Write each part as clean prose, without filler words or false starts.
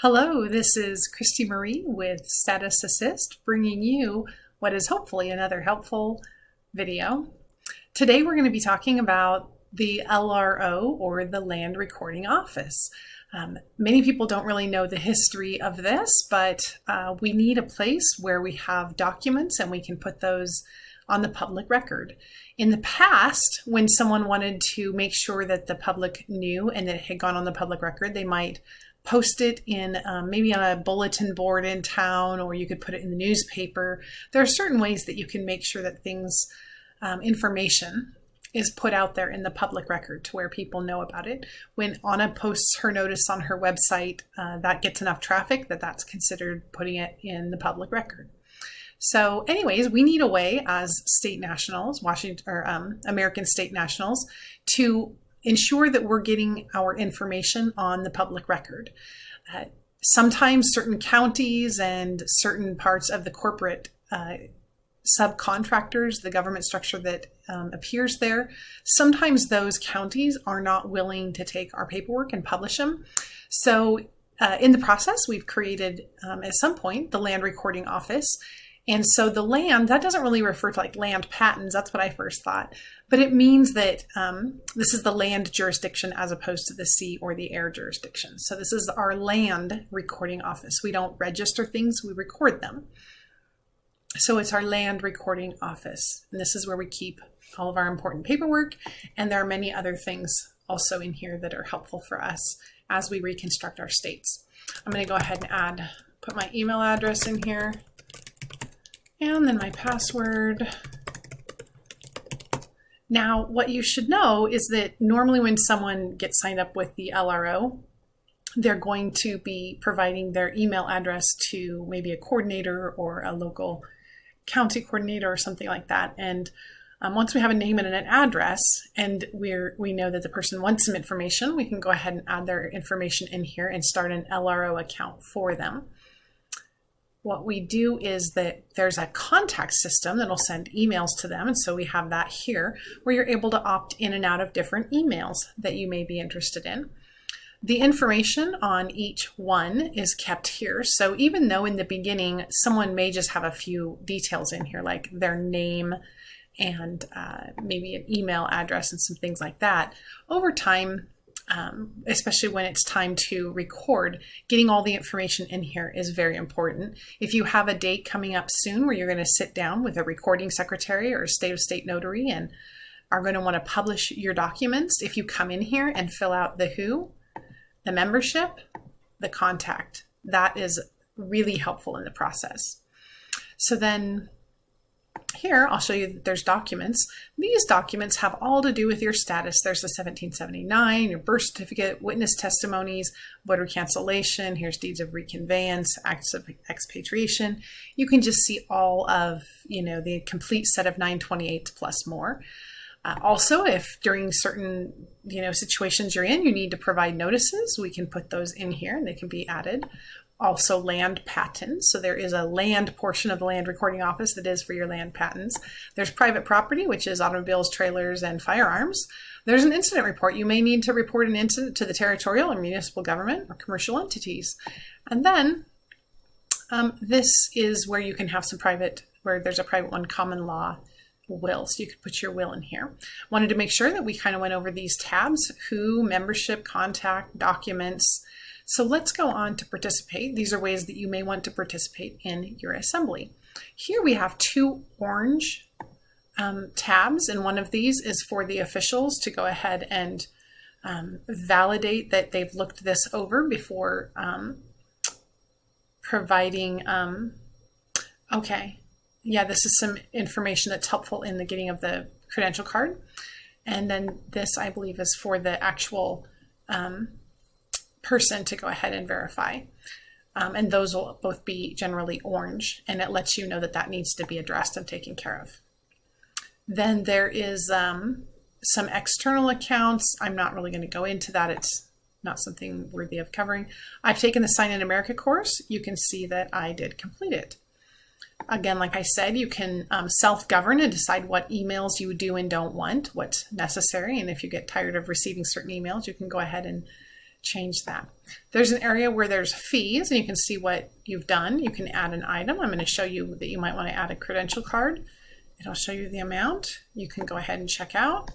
Hello, this is Christy Marie with Status Assist, bringing you what is hopefully another helpful video. Today we're going to be talking about the LRO, or the Land Recording Office. Many people don't really know the history of this, but we need a place where we have documents and we can put those on the public record. In the past, when someone wanted to make sure that the public knew and that it had gone on the public record, they might post it in maybe on a bulletin board in town, or you could put it in the newspaper. There are certain ways that you can make sure that things, information is put out there in the public record to where people know about it. When Anna posts her notice on her website, that gets enough traffic that that's considered putting it in the public record. So anyways, we need a way as state nationals, American state nationals, to ensure that we're getting our information on the public record. Sometimes certain counties and certain parts of the corporate subcontractors, the government structure that appears there, sometimes those counties are not willing to take our paperwork and publish them. So in the process, we've created at some point the Land Recording Office. And so the land, that doesn't really refer to like land patents. That's what I first thought. But it means that this is the land jurisdiction as opposed to the sea or the air jurisdiction. So this is our Land Recording Office. We don't register things, we record them. So it's our Land Recording Office. And this is where we keep all of our important paperwork. And there are many other things also in here that are helpful for us as we reconstruct our states. I'm going to go ahead and put my email address in here. And then my password. Now, what you should know is that normally when someone gets signed up with the LRO, they're going to be providing their email address to maybe a coordinator or a local county coordinator or something like that. And once we have a name and an address, and we know that the person wants some information, we can go ahead and add their information in here and start an LRO account for them. What we do is that there's a contact system that'll send emails to them. And so we have that here where you're able to opt in and out of different emails that you may be interested in. The information on each one is kept here. So even though in the beginning, someone may just have a few details in here, like their name and maybe an email address and some things like that, over time, especially when it's time to record, getting all the information in here is very important. If you have a date coming up soon where you're going to sit down with a recording secretary or a state notary and are going to want to publish your documents, if you come in here and fill out the who, the membership, the contact, that is really helpful in the process. So then here, I'll show you that there's documents. These documents have all to do with your status. There's the 1779, your birth certificate, witness testimonies, voter cancellation. Here's deeds of reconveyance, acts of expatriation. You can just see all of, the complete set of 928s plus more. Also, if during certain, situations you're in, you need to provide notices, we can put those in here and they can be added. Also land patents. So there is a land portion of the Land Recording Office that is for your land patents. There's private property, which is automobiles, trailers, and firearms. There's an incident report. You may need to report an incident to the territorial or municipal government or commercial entities. And then this is where you can have where there's a private one, common law will. So you could put your will in here. Wanted to make sure that we kind of went over these tabs: who, membership, contact, documents. So let's go on to participate. These are ways that you may want to participate in your assembly. Here we have two orange tabs, and one of these is for the officials to go ahead and validate that they've looked this over before providing, this is some information that's helpful in the getting of the credential card. And then this, I believe, is for the actual person to go ahead and verify. And those will both be generally orange, and it lets you know that that needs to be addressed and taken care of. Then there is some external accounts. I'm not really going to go into that. It's not something worthy of covering. I've taken the Sign in America course. You can see that I did complete it. Again, like I said, you can self-govern and decide what emails you do and don't want, what's necessary. And if you get tired of receiving certain emails, you can go ahead and change that. There's an area where there's fees, and you can see what you've done. You can add an item. I'm going to show you that you might want to add a credential card. It'll show you the amount. You can go ahead and check out,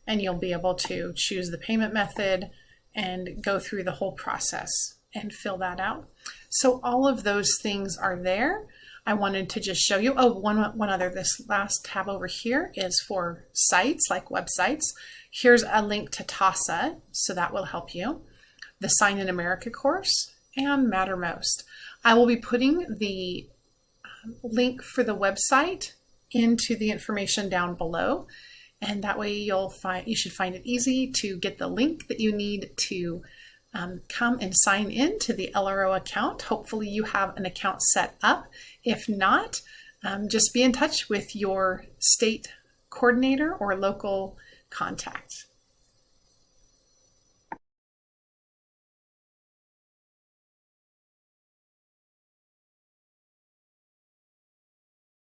and you'll be able to choose the payment method and go through the whole process and fill that out. So all of those things are there. I wanted to just show you, one other, this last tab over here is for sites like websites. Here's a link to TASA, so that will help you. The Sign in America course and Mattermost. I will be putting the link for the website into the information down below, and that way you should find it easy to get the link that you need to come and sign in to the LRO account. Hopefully you have an account set up. If not, just be in touch with your state coordinator or local contact.